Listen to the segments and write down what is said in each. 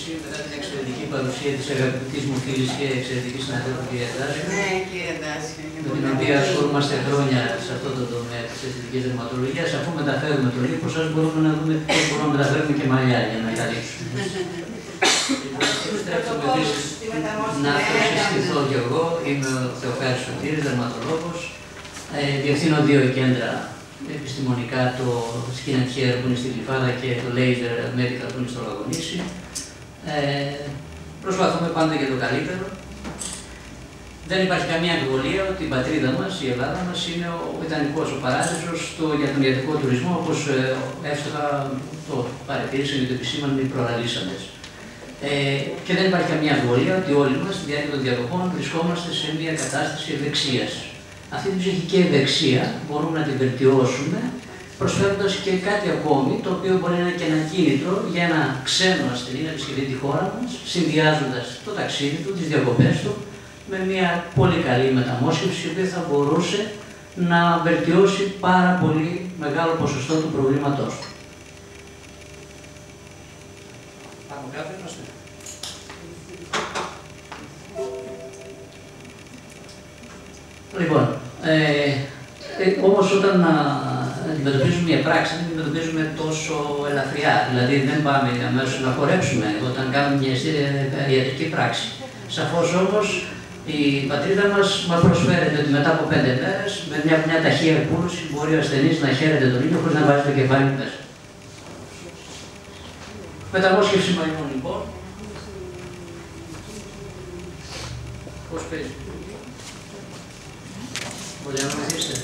ανακοίνωση μετά την εξαιρετική παρουσία της αγαπητής μου φίλης και εξαιρετικής συναδέλφου κυρία Τάση. Ναι, κύριε Τάση. Με την οποία ασχολούμαστε χρόνια σε αυτό το τομέα της αισθητικής δερματολογίας. Αφού μεταφέρουμε το λίπος σας, μπορούμε να δούμε πώς μπορούμε να μεταφέρουμε και μαλλιά για να καλύψουμε. Να συστηθώ κι εγώ. Είμαι ο Θεοχάρης Σωτήρης, δερματολόγος. Διευθύνω 2 κέντρα επιστημονικά, το Skin and Hair που είναι στη Γλυφάδα και το Laser Medical που είναι στο Λαγονήσι. Προσπαθούμε πάντα για το καλύτερο. Δεν υπάρχει καμία αμφιβολία ότι η πατρίδα μας, η Ελλάδα μας, είναι ο ιδανικός, ο παράδεισος για τον ιατρικό τουρισμό, όπως εύστοχα το παρατήρησαν και το επισήμαναν οι προαναλύσαντες. Και δεν υπάρχει καμία αμφιβολία ότι όλοι μας, στη διάρκεια των διακοπών, βρισκόμαστε σε μια κατάσταση ευεξίας. Αυτή την ψυχική ευεξία μπορούμε να την βελτιώσουμε, προσφέροντας και κάτι ακόμη, το οποίο μπορεί να είναι και ένα κίνητρο για ένα ξένο ασθενή να επισκεφτεί τη χώρα μας, συνδυάζοντας το ταξίδι του, τις διακοπές του, με μια πολύ καλή μεταμόσχευση, η οποία θα μπορούσε να βελτιώσει πάρα πολύ μεγάλο ποσοστό του προβλήματός του. Πάμε κάτω, είμαστε. Λοιπόν, όμως όταν αντιμετωπίζουμε μια πράξη, δεν αντιμετωπίζουμε τόσο ελαφριά. Δηλαδή δεν πάμε αμέσως να χορέψουμε όταν κάνουμε μια ιατρική πράξη. Σαφώς όμως η πατρίδα μας προσφέρεται ότι μετά από 5 μέρες, με μια ταχεία επούλωση, μπορεί ο ασθενής να χαίρεται τον ήλιο χωρίς να βάζει το κεφάλι μέσα. Μεταμόσχευση μαλλιών λοιπόν. Πώς παίζει. Μπορείτε να βοηθήσετε.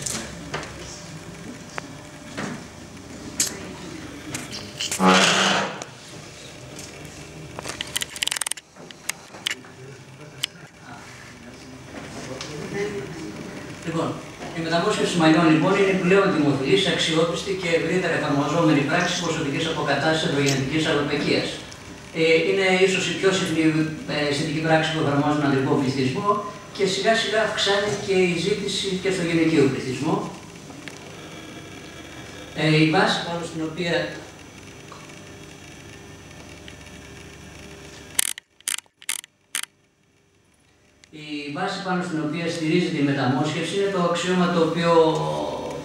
Λοιπόν, η μεταμόσχευση μαλλιών λοιπόν είναι πλέον δημοφιλής, αξιόπιστη και ευρύτερα εφαρμοζόμενη πράξη ποσοτικής αποκατάστασης ενδογενετικής αλλοπαικίας. Είναι ίσως η πιο συχνή αισθητική πράξη που εφαρμόζει τον ανδρικό πληθυσμό και σιγά σιγά αυξάνει και η ζήτηση και στο γυναικείο πληθυσμό. Η βάση πάνω στην οποία στηρίζεται η μεταμόσχευση είναι το αξίωμα το οποίο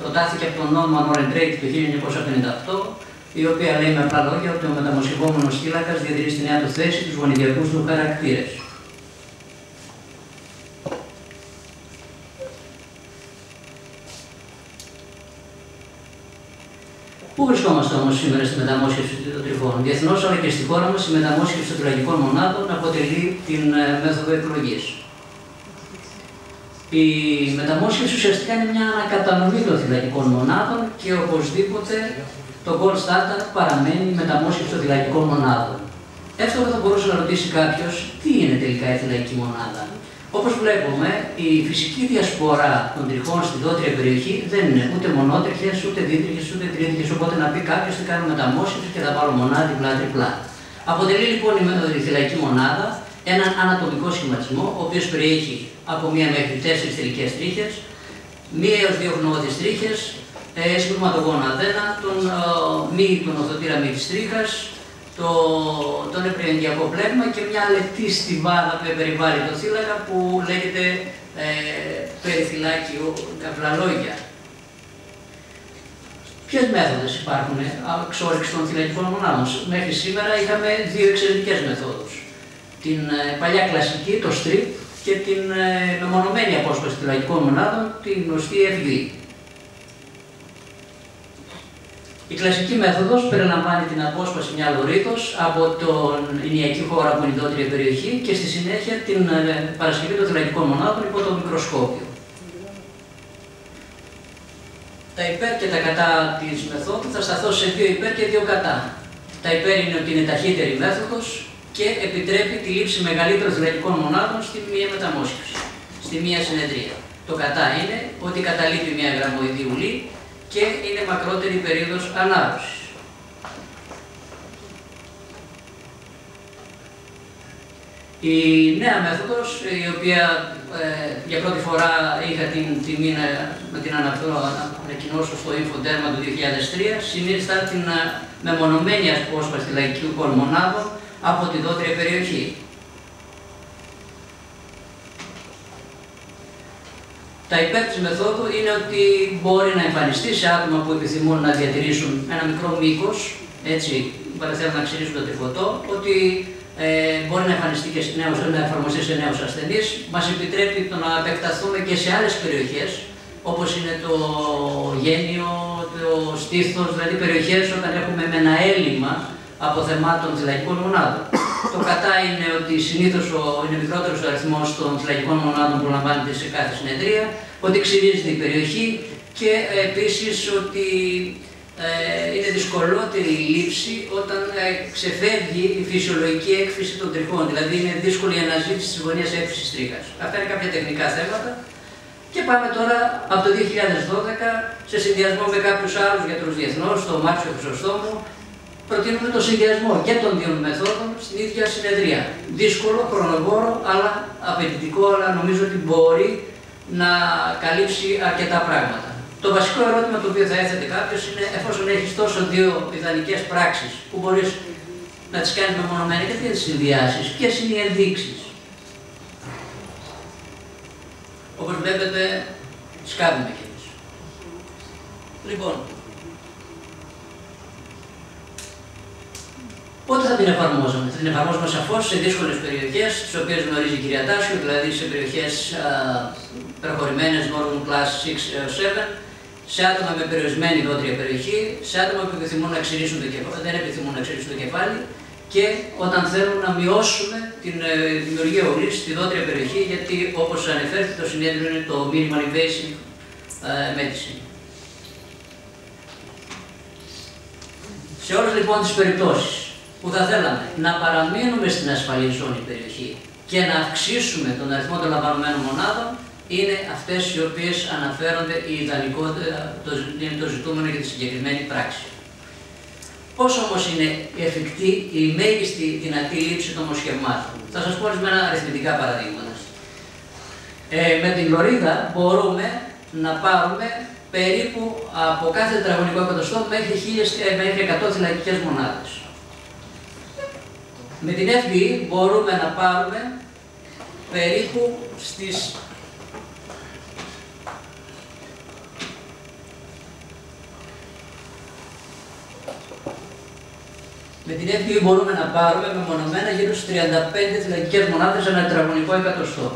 προτάθηκε από τον Norman Oren Drake το 1958, η οποία λέει με απλά λόγια ότι ο μεταμοσχευόμενος θύλακας διατηρεί στη νέα του θέση τους γονιδιακούς του χαρακτήρες. Πού βρισκόμαστε όμως σήμερα στη μεταμόσχευση των τριχών? Διεθνώς αλλά και στη χώρα μας η μεταμόσχευση των θυλακικών μονάδων αποτελεί την μέθοδο επιλογής. Η μεταμόσχευση ουσιαστικά είναι μια ανακατανομή των θυλακικών μονάδων και οπωσδήποτε το gold standard παραμένει η μεταμόσχευση των θυλακικών μονάδων. Εύκολα θα μπορούσε να ρωτήσει κάποιος τι είναι τελικά η θυλακική μονάδα. Όπως βλέπουμε, η φυσική διασπορά των τριχών στη δότρια περιοχή δεν είναι ούτε μονότριχες, ούτε δίτριχες, ούτε τρίτριχες. Οπότε να πει κάποιος τι κάνει μεταμόσχευση και θα βάλω μονάδα διπλά-τριπλά. Αποτελεί λοιπόν η θυλακική μονάδα έναν ανατομικό σχηματισμό, ο οποίος περιέχει από 1 μέχρι 4 θηλυκές τρίχες, 1 έως 2 χνόβατες τρίχες, συμπληρωματογόνα αδένα, τον οδοτήρα μη της τρίχας, τον επριενγκιακό πλέγμα και μια λεπτή στιβάδα που περιβάλλει το θύλακα που λέγεται περιθυλάκιο καυλαλόγια. Ποιες μέθοδες υπάρχουν εξόρυξης των θυλακικών μονάδων? Μέχρι σήμερα είχαμε 2 εξαιρετικές μεθόδους. Την παλιά κλασική, το strip, και την μεμονωμένη απόσπαση θυλακικών μονάδων, την γνωστή FUE. Η κλασική μέθοδος περιλαμβάνει την απόσπαση μια λωρίδος από την ηνιακή χώρα που είναι η δότρια περιοχή και στη συνέχεια την παρασκευή των θυλακικών μονάδων υπό το μικροσκόπιο. Τα υπέρ και τα κατά της μεθόδου θα σταθώ σε 2 υπέρ και 2 κατά. Τα υπέρ είναι ότι είναι ταχύτερη μέθοδος και επιτρέπει τη λήψη μεγαλύτερων θυλακικών μονάδων στη μία μεταμόσχευση, στη μία συνεδρία. Το κατά είναι ότι καταλείπει μια γραμμοειδή ουλή και είναι μακρότερη η περίοδος ανάρρωσης. Η νέα μέθοδος, η οποία για πρώτη φορά είχα την τιμή να την ανακοινώσω στο Infoderma του 2003, συνίσταται την μεμονωμένη απόσπαση θυλακικών μονάδων από τη δότρια περιοχή. Τα υπέρ της μεθόδου είναι ότι μπορεί να εμφανιστεί σε άτομα που επιθυμούν να διατηρήσουν ένα μικρό μήκος, έτσι, θέλουν να ξυρίσουν το τριφωτό, ότι μπορεί να εμφανιστεί και να εφαρμοστεί σε νέους ασθενείς. Μας επιτρέπει το να επεκταθούμε και σε άλλες περιοχές, όπως είναι το γένιο, το στήθος, δηλαδή περιοχές όταν έχουμε με ένα έλλειμμα αποθεμάτων θυλακικών μονάδων. Το κατά είναι ότι συνήθως είναι μικρότερος ο αριθμός των θυλακικών μονάδων που λαμβάνεται σε κάθε συνεδρία, ότι ξυρίζεται η περιοχή και επίσης ότι είναι δυσκολότερη η λήψη όταν ξεφεύγει η φυσιολογική έκφυση των τριχών, δηλαδή είναι δύσκολη η αναζήτηση της γωνίας έκφυσης τρίχας. Αυτά είναι κάποια τεχνικά θέματα. Και πάμε τώρα από το 2012, σε συνδυασμό με κάποιους άλλους γιατρούς διεθνώς, το Μάρτσιο Χρυσοστόμου, προτείνουμε το συνδυασμό και των δύο μεθόδων στην ίδια συνεδρία. Δύσκολο, χρονοβόρο, αλλά απαιτητικό, αλλά νομίζω ότι μπορεί να καλύψει αρκετά πράγματα. Το βασικό ερώτημα το οποίο θα έθετε κάποιος είναι, εφόσον έχεις τόσο δύο ιδανικές πράξεις που μπορείς να τις κάνεις μεμονωμένα, γιατί δεν τις συνδυάσεις, ποιες είναι οι ενδείξεις. Όπως βλέπετε, σκάβουμε κι εμείς. Λοιπόν, πότε θα την εφαρμόζουμε? Θα την εφαρμόζουμε σαφώς σε δύσκολες περιοχές, τις οποίες γνωρίζει η κυρία Τάσιο, δηλαδή σε περιοχές προχωρημένες Northern Class 6 έως 7, σε άτομα με περιορισμένη δότρια περιοχή, σε άτομα που επιθυμούν να ξυρίσουν το κεφάλι, δεν επιθυμούν να ξυρίσουν το κεφάλι και όταν θέλουν να μειώσουμε την δημιουργία ουλής στη δότρια περιοχή, γιατί όπως ανεφέρθηκε το συνέδριο είναι το Minimal Invasive Medicine. Σε όλες λοιπόν τις περιπτώσεις που θα θέλαμε να παραμείνουμε στην ασφαλή ζώνη περιοχή και να αυξήσουμε τον αριθμό των λαμβανωμένων μονάδων, είναι αυτές οι οποίες αναφέρονται η ιδανικότητα, το ζητούμενο για τη συγκεκριμένη πράξη. Πώς όμως είναι εφικτή η μέγιστη δυνατή λήψη των μοσχευμάτων? Θα σας πω ορισμένα αριθμητικά παραδείγματα. Με την λωρίδα μπορούμε να πάρουμε περίπου από κάθε τετραγωνικό εκατοστό μέχρι 100 θυλακικές μονάδες. Με την FBE μπορούμε να πάρουμε περίπου στις 35 γύρω στις 35 θυλακικές μονάδες ανά τετραγωνικό εκατοστό.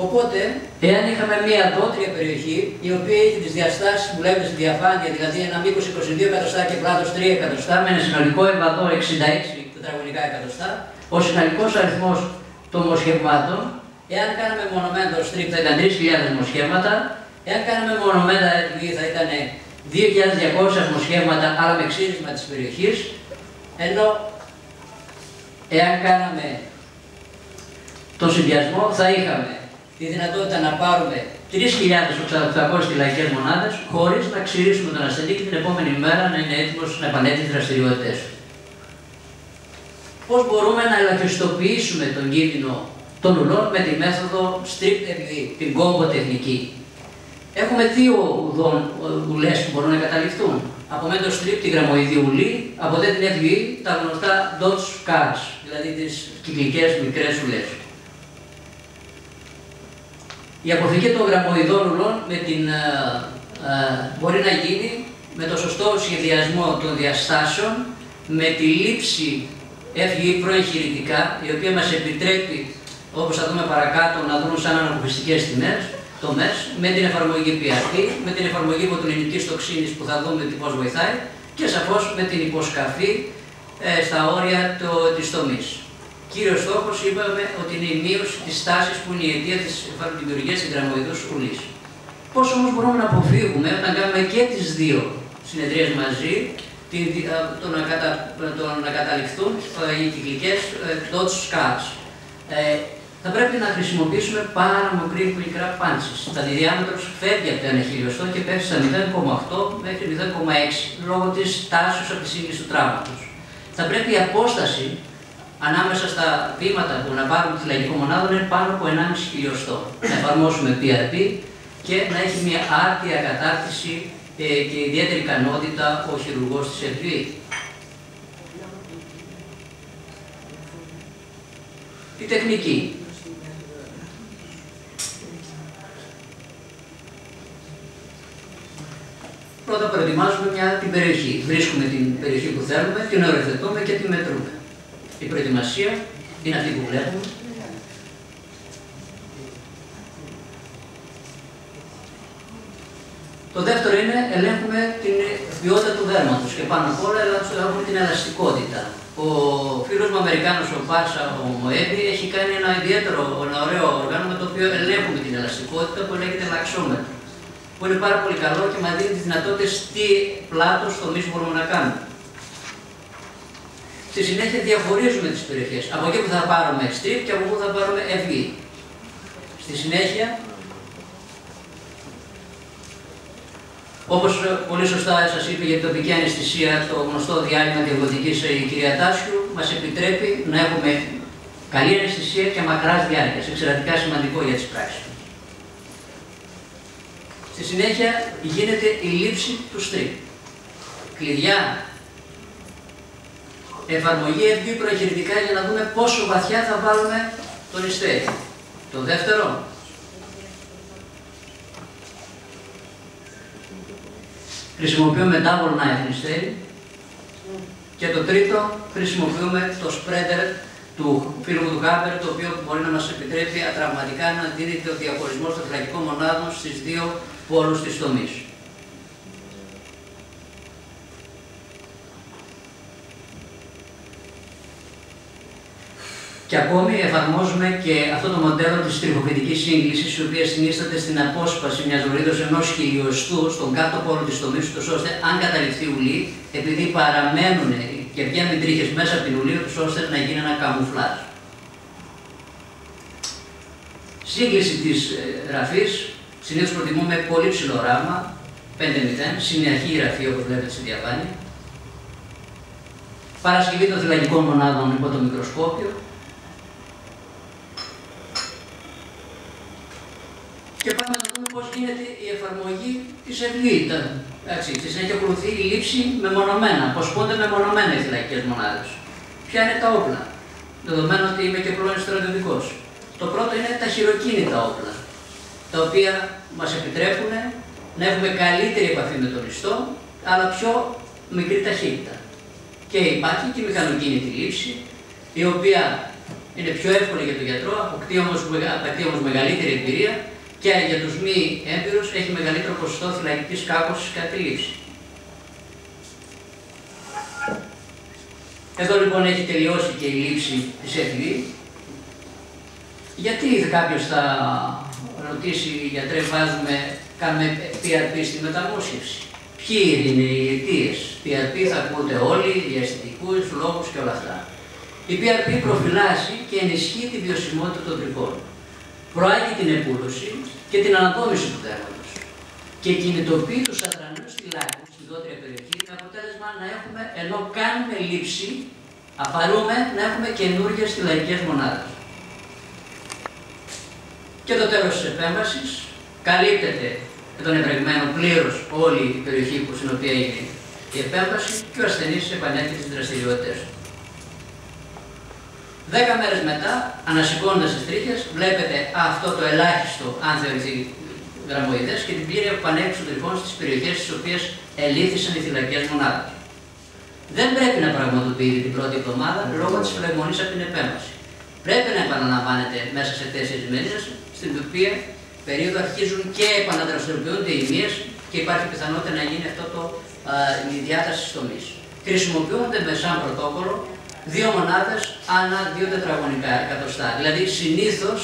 Οπότε, εάν είχαμε μία δότρια περιοχή, η οποία έχει τις διαστάσεις που βλέπετε στη διαφάνεια, δηλαδή ένα μήκος 22 εκατοστά και πλάτος 3 εκατοστά, με ένα συνολικό εμβαδό 66 τετραγωνικά εκατοστά, ο συνολικός αριθμός των μοσχευμάτων, εάν κάναμε μονομένα το strip θα ήταν 3.000 μοσχεύματα, εάν κάναμε μονομένα θα ήταν 2.200 μοσχεύματα, αλλά με ξύρισμα της περιοχής, ενώ εάν κάναμε τον συνδυασμό θα είχαμε τη δυνατότητα να πάρουμε 3.800 θυλακικές μονάδες χωρίς να ξυρίσουμε τον ασθενή και την επόμενη μέρα να είναι έτοιμος να επανέλθει στις δραστηριότητες του. Πώς μπορούμε να ελαχιστοποιήσουμε τον κίνδυνο των ουλών με τη μέθοδο strict FBE, την κόμπο τεχνική. Έχουμε δύο ουλές που μπορούν να καταληφθούν. Από μεν το strip τη γραμμοειδή ουλή, από δε την FBE τα γνωστά dot scars, δηλαδή τις κυκλικές μικρές ουλές. Η αποφυγή των γραμμοειδών ουλών μπορεί να γίνει με το σωστό σχεδιασμό των διαστάσεων, με τη λήψη FBE προεγχειρητικά, η οποία μας επιτρέπει, όπως θα δούμε παρακάτω, να δουν σαν αναποφυστικές τομές, με την εφαρμογή PRP, με την εφαρμογή βοτουλινικής τοξίνης που θα δούμε πώς βοηθάει και σαφώς με την υποσκαφή στα όρια της τομής. Κύριος στόχος είπαμε ότι είναι η μείωση της τάσης που είναι η αιτία της δημιουργίας της γραμμοειδούς ουλής. Πώς όμως μπορούμε να αποφύγουμε όταν κάνουμε και τις δύο συνεδρίες μαζί, το να καταληφθούν οι κυκλικές dot scars. Θα πρέπει να χρησιμοποιήσουμε πάρα μικρά punches. Τα διάμετρος φεύγει από το 1 χιλιοστό και πέφτει στα 0,8 μέχρι 0,6 λόγω της τάσης από τη σύγκληση του τραύματος. Θα πρέπει η απόσταση ανάμεσα στα βήματα που να πάρουμε τη θυλακική μονάδα είναι πάνω από 1,5 χιλιοστό. Να εφαρμόσουμε PRP και να έχει μια άρτια κατάρτιση και ιδιαίτερη ικανότητα ο χειρουργός της FBE. τη τεχνική. Πρώτα προετοιμάζουμε την περιοχή. Βρίσκουμε την περιοχή που θέλουμε, την οριοθετούμε και τη μετρούμε. Η προετοιμασία είναι αυτή που βλέπουμε. Το δεύτερο είναι ελέγχουμε την ποιότητα του δέρματος και πάνω απ' όλα ελέγχουμε την ελαστικότητα. Ο φίλος μου Αμερικάνος, ο Πάσα, ο Μοέμπι, έχει κάνει ένα ωραίο οργάνωμα το οποίο ελέγχουμε την ελαστικότητα που λέγεται λαξόμετρο. Που είναι πάρα πολύ καλό και μας δίνει τις δυνατότητες τι πλάτος τομείς μπορούμε να κάνουμε. Στη συνέχεια διαχωρίζουμε τις περιοχές. Από εκεί που θα πάρουμε strip και από εκεί που θα πάρουμε FV. Στη συνέχεια, όπως πολύ σωστά σας είπε για την τοπική αναισθησία, το γνωστό διάλειμμα διαγωγικής η κυρία Τάσιου, μας επιτρέπει να έχουμε καλή αναισθησία και μακράς διάρκειας. Εξαιρετικά σημαντικό για τις πράξεις. Στη συνέχεια γίνεται η λήψη του strip. Κλειδιά, εφαρμογή FV προεγχειρητικά για να δούμε πόσο βαθιά θα βάλουμε τον ιστέρι. Το δεύτερο, χρησιμοποιούμε double knife ιστέρι. Και το τρίτο, χρησιμοποιούμε το spreader του φίλου μου του Χάπερ, το οποίο μπορεί να μας επιτρέπει ατραυματικά να δίνεται ο διαχωρισμός των θυλακικών μονάδων στις δύο πόλους της τομής. Και ακόμη εφαρμόζουμε και αυτό το μοντέλο της τριχοφυντικής σύγκλησης, η οποία συνίσταται στην απόσπαση μιας βορίδος ενός χιλιοστού στον κάτω πόλο της τομής, ώστε αν καταληφθεί ουλή, επειδή παραμένουν και βγαίνουν τρίχες μέσα από την ουλή, ώστε να γίνει ένα καμουφλάζ. Σύγκληση της γραφής, συνήθως προτιμούμε πολύ ψηλό ράγμα, 5-0, συνεχή γραφή όπως βλέπετε στη διαφάνεια. Παρασκευή των θυλακικών μονάδων υπό το μικροσκόπιο. Και πάμε να δούμε πώς γίνεται η εφαρμογή της FV. Στη συνέχεια ακολουθεί η λήψη μεμονωμένα, πώς πόνται μεμονωμένα οι θυλακικές μονάδες. Ποια είναι τα όπλα, δεδομένου ότι είμαι και πρώην στρατιωτικός. Το πρώτο είναι τα χειροκίνητα όπλα, τα οποία μας επιτρέπουν να έχουμε καλύτερη επαφή με τον ιστό, αλλά πιο μικρή ταχύτητα. Και υπάρχει και η μηχανοκίνητη λήψη, η οποία είναι πιο εύκολη για τον γιατρό, απαιτεί όμως μεγαλύτερη εμπειρία και για τους μη έμπειρους έχει μεγαλύτερο ποσοστό θυλακικής κάκωσης κατά τη λήψη. Εδώ λοιπόν έχει τελειώσει και η λήψη της FV. Γιατί κάποιος θα ρωτήσει, γιατρέ, κάνουμε PRP στη μεταμόσχευση. Ποιοι είναι οι αιτίες. PRP θα ακούτε όλοι για αισθητικούς λόγους και όλα αυτά. Η PRP προφυλάσσει και ενισχύει τη βιωσιμότητα των τριχών. Προάγει την επούλωση και την ανατόμηση του δέρματος. Και κινητοποιεί τους αδρανούς θυλάκους στη δότρια περιοχή με αποτέλεσμα να έχουμε, ενώ κάνουμε λήψη, απαρούμε να έχουμε καινούργιες θυλακικές μονάδες. Και το τέλος της επέμβασης καλύπτεται με τον ευρεγμένο πλήρως όλη η περιοχή στην οποία είναι η επέμβαση και ο ασθενής επανέρχεται στις δραστηριότητες του. 10 μέρες μετά, ανασηκώνοντας τις τρίχες, βλέπετε αυτό το ελάχιστο, αν θεωρηθεί γραμμοειδές, και την πλήρη επανέκκληση των τριχών στις περιοχές στις οποίες ελήφθησαν οι θυλακικές μονάδες. Δεν πρέπει να πραγματοποιείται την πρώτη εβδομάδα λόγω της φλεγμονής από την επέμβαση. Πρέπει να επαναλαμβάνεται μέσα σε 4 μήνες, στην οποία περίοδο αρχίζουν και επαναδραστηριοποιούνται οι μύες και υπάρχει πιθανότητα να γίνει η διάταση της τομής. Χρησιμοποιούνται με σαν πρωτόκολλο 2 μονάδες ανά 2 τετραγωνικά εκατοστά. Δηλαδή συνήθως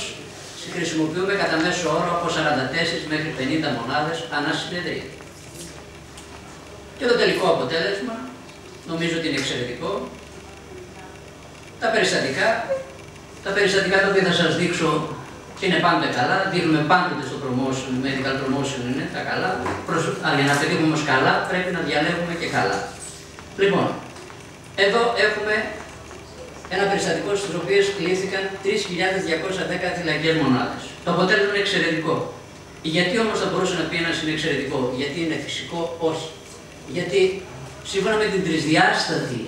χρησιμοποιούμε κατά μέσο όρο από 44 μέχρι 50 μονάδες ανά συνεδρία. Και το τελικό αποτέλεσμα νομίζω ότι είναι εξαιρετικό. Τα περιστατικά τα οποία θα σας δείξω είναι πάντοτε καλά, δείχνουμε πάντοτε στο promotion, medical promotion είναι τα καλά, αλλά για να πετύχουμε όμως καλά πρέπει να διαλέγουμε και καλά. Λοιπόν, εδώ έχουμε ένα περιστατικό στις οποίες κλήθηκαν 3.210 θυλακικές μονάδες. Το αποτέλεσμα είναι εξαιρετικό. Γιατί όμως θα μπορούσε να πει ένας είναι εξαιρετικό, γιατί είναι φυσικό, όχι. Γιατί σύμφωνα με την τρισδιάστατη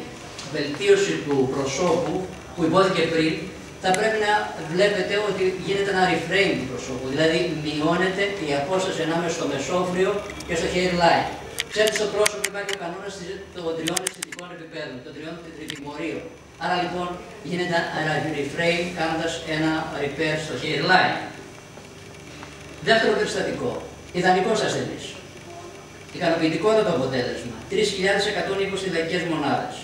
βελτίωση του προσώπου που υπόθηκε πριν, θα πρέπει να βλέπετε ότι γίνεται ένα reframe του προσώπου, δηλαδή μειώνεται η απόσταση ανάμεσα στο μεσόφρυο και στο hairline. Ξέρετε, στο πρόσωπο υπάρχει ο κανόνας των τριών αισθητικών επιπέδων, των τριών τιμωρίων. Άρα λοιπόν γίνεται ένα reframe κάνοντας ένα repair στο hairline. Δεύτερο περιστατικό, ιδανικός ασθενής. Ικανοποιητικότατο αποτέλεσμα, 3.120 λαϊκές μονάδες.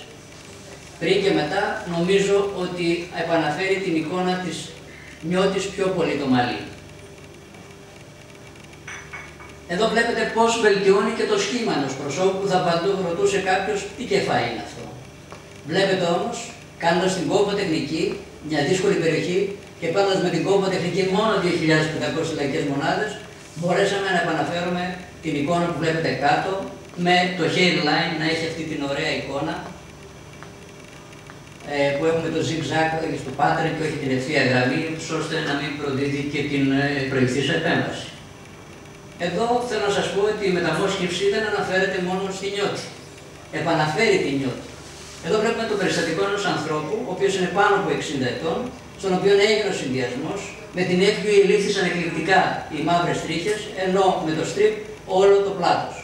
Πριν και μετά νομίζω ότι επαναφέρει την εικόνα της νιώτης πιο πολύ το μαλλί. Εδώ βλέπετε πώς βελτιώνει και το σχήμα ενός προσώπου που θα ρωτούσε κάποιος τι κεφάλι είναι αυτό. Βλέπετε όμως, κάνοντας την κόμπο τεχνική, μια δύσκολη περιοχή και παίρνοντας με την κόμπο τεχνική μόνο 2.500 λαϊκές μονάδες, μπορέσαμε να επαναφέρουμε την εικόνα που βλέπετε κάτω, με το hairline να έχει αυτή την ωραία εικόνα, που έχουμε το zigzag στο pattern και όχι την ευθεία γραμμή, ώστε να μην προδίδει και την προηγηθήσα επέμβαση. Εδώ θέλω να σας πω ότι η μεταμόσχευση δεν αναφέρεται μόνο στη νιώτη. Επαναφέρει τη νιώτη. Εδώ βλέπουμε το περιστατικό ενός ανθρώπου, ο οποίος είναι πάνω από 60 ετών, στον οποίο έγινε ο συνδυασμός, με την εύγειη ελήφθησαν εκλειπτικά οι μαύρες τρίχες, ενώ με το strip όλο το πλάτος.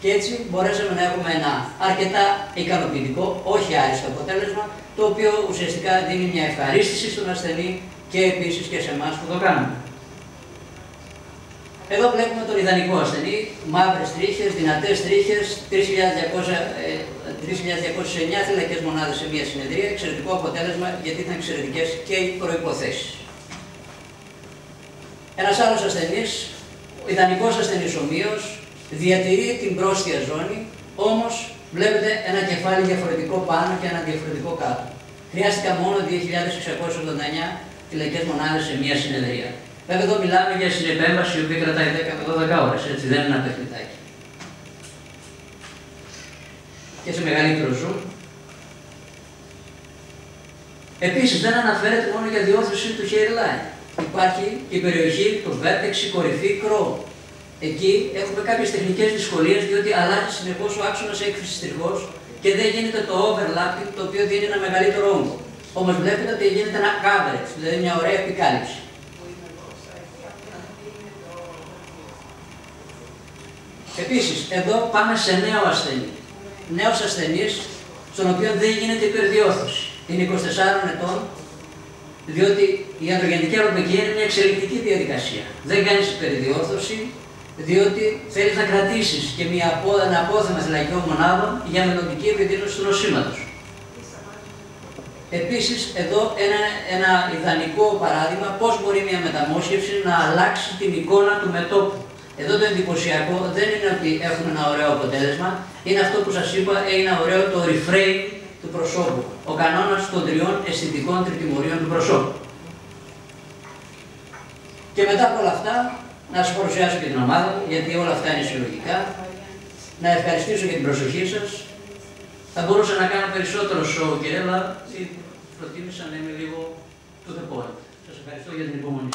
Και έτσι μπορέσαμε να έχουμε ένα αρκετά ικανοποιητικό, όχι άριστο αποτέλεσμα, το οποίο ουσιαστικά δίνει μια ευχαρίστηση στον ασθενή και επίσης και σε εμάς που το κάνουμε. Εδώ βλέπουμε τον ιδανικό ασθενή, μαύρες τρίχες, δυνατές τρίχες, 3.209 θηλακές μονάδες σε μία συνεδρία, εξαιρετικό αποτέλεσμα γιατί ήταν εξαιρετικές και οι προϋποθέσεις. Ένας άλλος ασθενής, ιδανικός ασθενής ομοίως, διατηρεί την πρόστια ζώνη, όμως βλέπετε ένα κεφάλι διαφορετικό πάνω και ένα διαφορετικό κάτω. Χρειάστηκα μόνο 2.689 θηλακές μονάδες σε μία συνεδρία. Βέβαια εδώ μιλάμε για συνεπέμβαση η οποία κρατάει 10 με 12 ώρες, έτσι δεν είναι ένα παιχνιδάκι. Και σε μεγαλύτερο zoom. Επίσης δεν αναφέρεται μόνο για διόρθωση του hairline. Υπάρχει και η περιοχή, το vertex, η κορυφή, crow. Εκεί έχουμε κάποιες τεχνικές δυσκολίες, διότι αλλάζει συνεχώς ο άξονας έκφυσης τριχώς και δεν γίνεται το overlapping, το οποίο δίνει ένα μεγαλύτερο όγκο. Όμως βλέπετε ότι γίνεται ένα coverage, δηλαδή μια ωραία επικάλυψη. Επίσης, εδώ πάμε σε νέο ασθενή. Νέος ασθενής, στον οποίο δεν γίνεται υπερδιόρθωση. Είναι 24 ετών, διότι η ανδρογεννητική αεροπλοκή είναι μια εξελικτική διαδικασία. Δεν κάνεις υπερδιόρθωση, διότι θέλεις να κρατήσεις και ένα απόθεμα θηλακιών μονάδων για μελλοντική επιδείνωση του νοσήματος. Επίσης, εδώ ένα ιδανικό παράδειγμα πώς μπορεί μια μεταμόσχευση να αλλάξει την εικόνα του μετώπου. Εδώ το εντυπωσιακό δεν είναι ότι έχουμε ένα ωραίο αποτέλεσμα, είναι αυτό που σας είπα, είναι ωραίο το reframe του προσώπου. Ο κανόνας των τριών αισθητικών τριτιμωρίων του προσώπου. Και μετά από όλα αυτά, να σας παρουσιάσω και την ομάδα μου, γιατί όλα αυτά είναι συλλογικά. Να ευχαριστήσω για την προσοχή σας. Θα μπορούσα να κάνω περισσότερο show, κύριε, αλλά προτίμησα να είμαι λίγο to the point. Σας ευχαριστώ για την υπομονή.